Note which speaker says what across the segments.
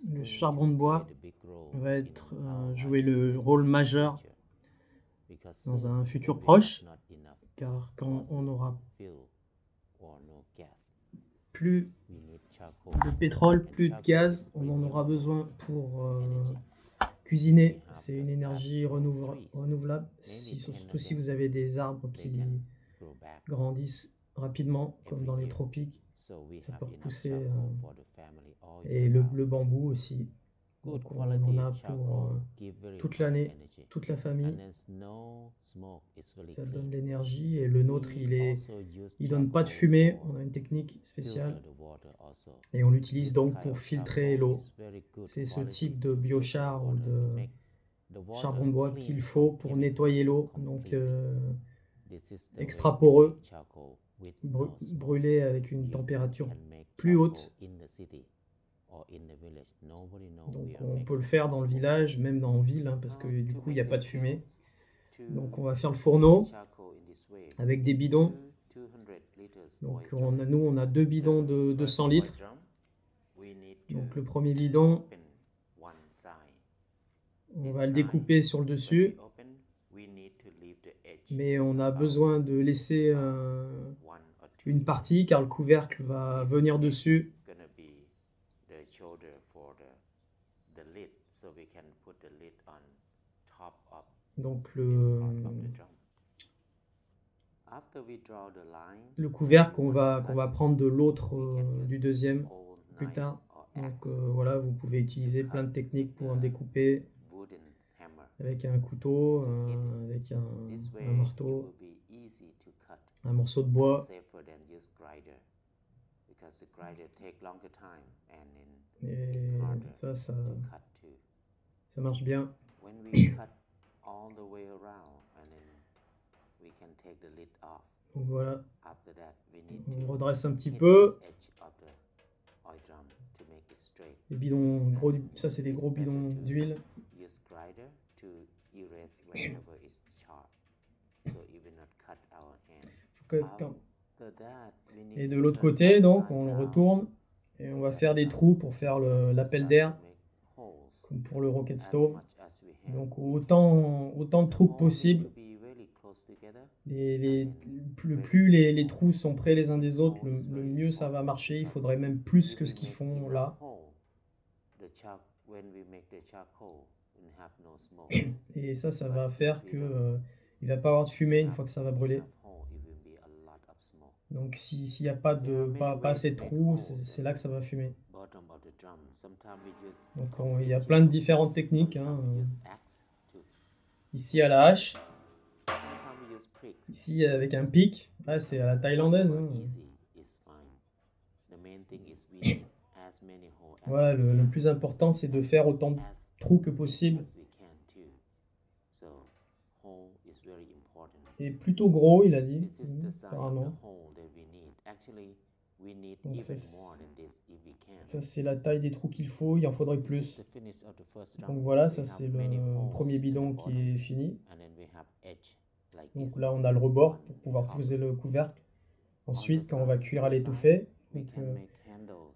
Speaker 1: Le charbon de bois va jouer le rôle majeur dans un futur proche, car quand on n'aura plus de pétrole, plus de gaz, on en aura besoin pour cuisiner. C'est une énergie renouvelable, surtout si vous avez des arbres qui grandissent rapidement, comme dans les tropiques. Ça peut repousser. Et le bambou aussi. Donc on en a pour toute l'année, toute la famille. Ça donne de l'énergie. Et le nôtre, il donne pas de fumée. On a une technique spéciale. Et on l'utilise donc pour filtrer l'eau. C'est ce type de biochar ou de charbon de bois qu'il faut pour nettoyer l'eau. Donc extra poreux, brûlé avec une température plus haute. Donc on peut le faire dans le village, même en ville, hein, parce que du coup il n'y a pas de fumée. Donc on va faire le fourneau avec des bidons. Donc nous on a 2 bidons de 200 litres. Donc le premier bidon, on va le découper sur le dessus. Mais on a besoin de laisser une partie car le couvercle va venir dessus. Donc le couvercle qu'on va prendre de l'autre du deuxième plus tard. Donc voilà, vous pouvez utiliser plein de techniques pour en découper avec un couteau, avec un marteau, un morceau de bois. Et ça marche bien. Donc voilà, on redresse un petit peu. Les bidons, ça c'est des gros bidons d'huile. Et de l'autre côté, donc, on le retourne et on va faire des trous pour faire l'appel d'air, comme pour le rocket stove. Donc autant de trous que possible. Plus les trous sont près les uns des autres, le mieux ça va marcher. Il faudrait même plus que ce qu'ils font là. Et ça va faire que il va pas avoir de fumée une fois que ça va brûler. Donc s'il n'y a pas assez de trous, c'est là que ça va fumer. Donc il y a plein de différentes techniques, hein. Ici à la hache, ici avec un pic, là c'est à la thaïlandaise, hein. Voilà, le plus important c'est de faire autant de trous que possible. Et plutôt gros, il a dit, apparemment. Donc ça c'est la taille des trous qu'il faut, il en faudrait plus. Donc voilà, ça c'est le premier bidon qui est fini. Donc là on a le rebord pour pouvoir poser le couvercle. Ensuite quand on va cuire à l'étouffée,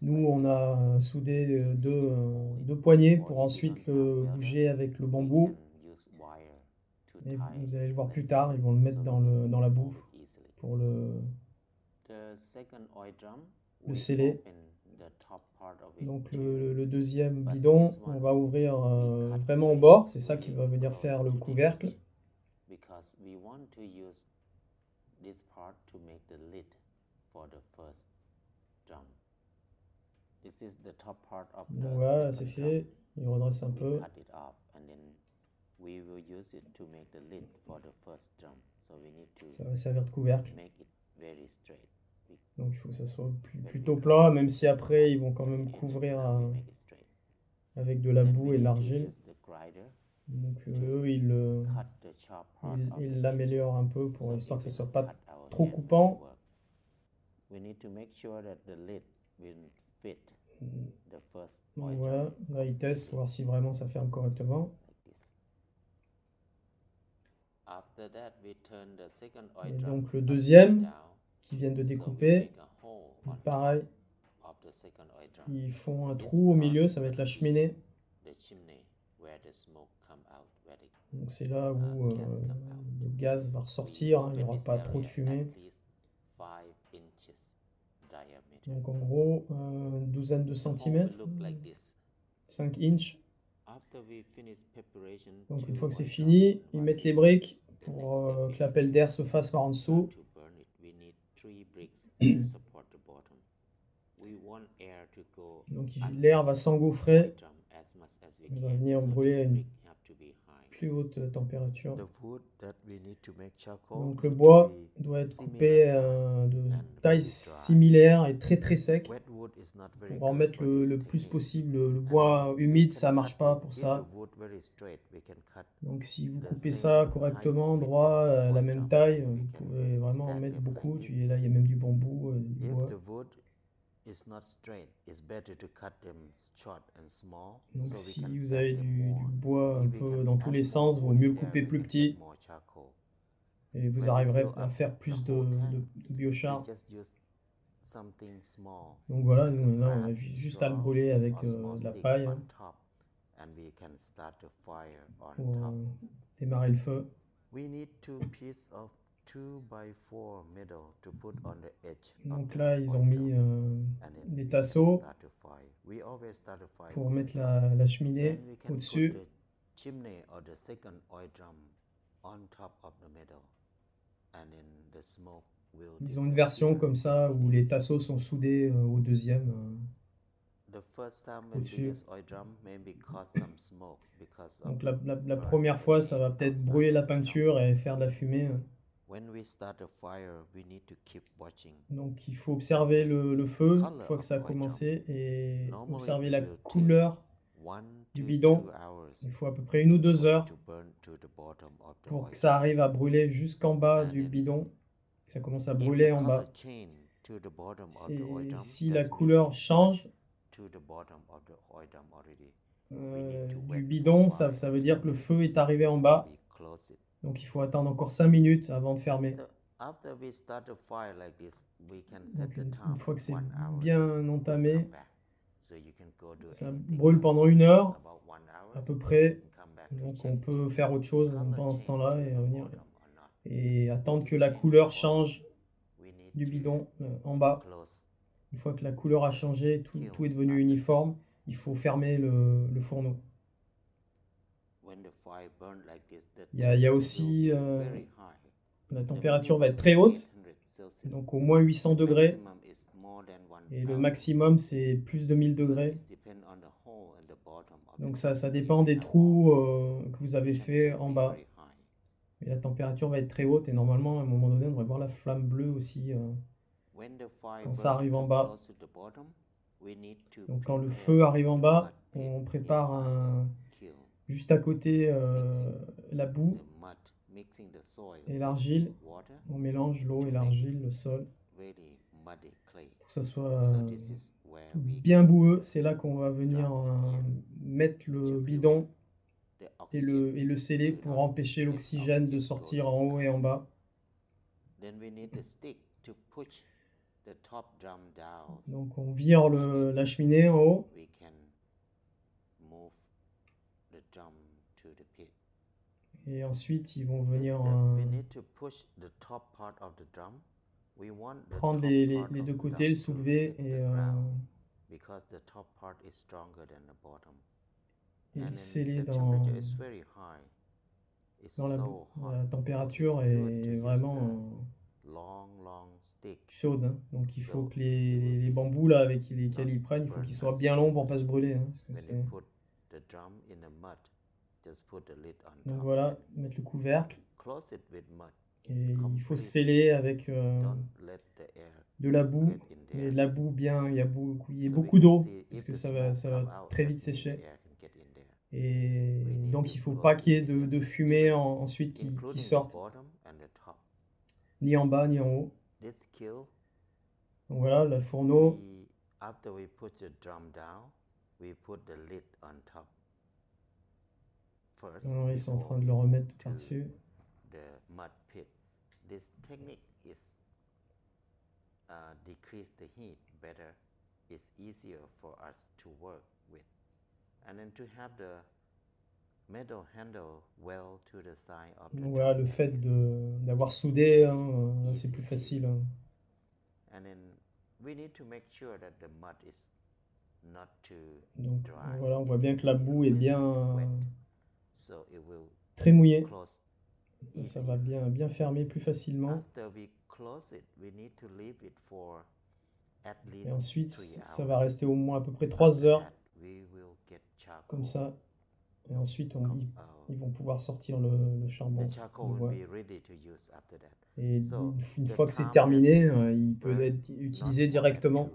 Speaker 1: nous on a soudé deux poignées pour ensuite le bouger avec le bambou. Et vous allez le voir plus tard, ils vont le mettre dans la boue pour le sceller. Donc le deuxième bidon, on va ouvrir vraiment au bord, c'est ça qui va venir faire le couvercle. Donc voilà, c'est fait, il redresse un peu. Ça va servir de couvercle. Donc il faut que ça soit plutôt plat, même si après ils vont quand même couvrir avec de la boue et de l'argile. Donc eux ils l'améliorent un peu pour histoire que ça soit pas trop coupant. Donc voilà, là ils testent pour voir si vraiment ça ferme correctement. Et donc le deuxième qui vient de découper, pareil, Ils font un trou au milieu, ça va être la cheminée. Donc c'est là où le gaz va ressortir, hein, il n'y aura pas trop de fumée. Donc en gros, une douzaine de centimètres, 5 inches. Donc une fois que c'est fini, ils mettent les briques pour que l'appel d'air se fasse par en dessous. Donc l'air va s'engouffrer, il va venir brûler à une plus haute température. Donc le bois doit être coupé de taille similaire et très très sec pour en mettre le plus possible. Le bois humide, ça marche pas pour ça. Donc si vous coupez ça correctement, droit, la même taille, vous pouvez vraiment en mettre beaucoup. Là, il y a même du bambou, du bois. Donc si vous avez du bois un peu dans tous les sens, il vaut mieux le couper plus petit et vous arriverez à faire plus de biochar. Donc voilà, nous, là on a juste à le brûler avec de la paille pour démarrer le feu. Donc là ils ont mis des tasseaux pour mettre la cheminée au-dessus. Ils ont une version comme ça où les tasseaux sont soudés au deuxième au-dessus. Donc la première fois, ça va peut-être brûler la peinture et faire de la fumée. Donc il faut observer le feu une fois que ça a commencé et observer la couleur du bidon. Il faut à peu près 1 ou 2 heures pour que ça arrive à brûler jusqu'en bas du bidon. Ça commence à brûler en bas. Si la couleur change du bidon, ça veut dire que le feu est arrivé en bas. Donc il faut attendre encore 5 minutes avant de fermer. Donc une fois que c'est bien entamé, ça brûle pendant 1 heure à peu près. Donc on peut faire autre chose pendant ce temps-là et revenir et attendre que la couleur change du bidon en bas. Une fois que la couleur a changé, tout est devenu uniforme, il faut fermer le fourneau. Il y a aussi la température va être très haute, donc au moins 800 degrés, et le maximum c'est plus de 1000 degrés. Donc ça dépend des trous que vous avez fait en bas. Et la température va être très haute et normalement à un moment donné on devrait voir la flamme bleue aussi quand ça arrive en bas. Donc quand le feu arrive en bas, on prépare juste à côté la boue et l'argile. On mélange l'eau et l'argile, le sol, pour que ça soit bien boueux. C'est là qu'on va venir mettre le bidon et le sceller pour empêcher l'oxygène de sortir en haut et en bas. Donc on vire la cheminée en haut. Et ensuite ils vont venir prendre les deux côtés, le soulever et le sceller dans la boue. La température est vraiment chaude, hein. Donc il faut que les bambous là avec lesquels ils prennent, il faut qu'ils soient bien longs pour pas se brûler, hein, parce que donc voilà, mettre le couvercle et il faut sceller avec de la boue, mais de la boue bien, il y a beaucoup d'eau parce que ça va très vite sécher. Et donc il faut pas qu'il y ait de fumée ensuite qui sorte, ni en bas ni en haut. Donc voilà, le fourneau. Alors, ils sont en train de le remettre par-dessus.
Speaker 2: it's easier for us to work with. And then to have the metal handle well to the side of the
Speaker 1: Donc voilà, le fait d'avoir soudé, hein, là c'est plus facile. Hein.
Speaker 2: And then we need to make sure that the mud is not too
Speaker 1: Donc
Speaker 2: dry.
Speaker 1: voilà, on voit bien que la boue est bien
Speaker 2: So it will
Speaker 1: très mouillée.
Speaker 2: close
Speaker 1: Ça va bien fermer plus facilement.
Speaker 2: After we close it, we need to leave it for at least
Speaker 1: Et ensuite,
Speaker 2: 3 hours.
Speaker 1: ça va rester au moins à peu près 3 heures.
Speaker 2: We will get charcoal.
Speaker 1: Comme ça. Et ensuite, ils vont pouvoir sortir le charbon. Et une fois que c'est terminé, il peut être utilisé directement.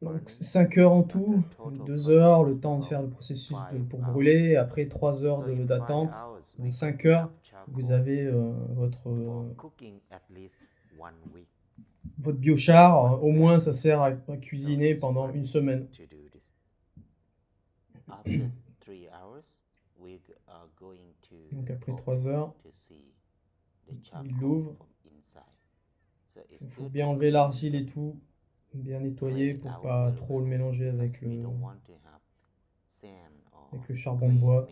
Speaker 1: Donc 5 heures en tout, 2 heures, le temps de faire le processus pour brûler, et après 3 heures d'attente. Donc 5 heures, vous avez votre biochar. Au moins, ça sert à cuisiner pendant une semaine. Donc après 3 heures, il l'ouvre. Il faut bien enlever l'argile et tout, bien nettoyer pour pas trop le mélanger avec le charbon de bois.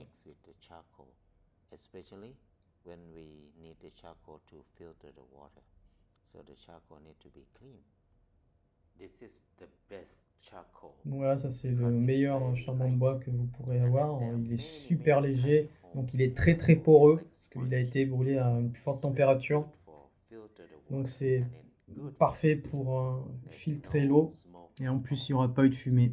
Speaker 1: Voilà, ça c'est le meilleur charbon de bois que vous pourrez avoir. Il est super léger, donc il est très très poreux parce qu'il a été brûlé à une plus forte température. Donc c'est parfait pour filtrer l'eau et en plus il n'y aura pas eu de fumée.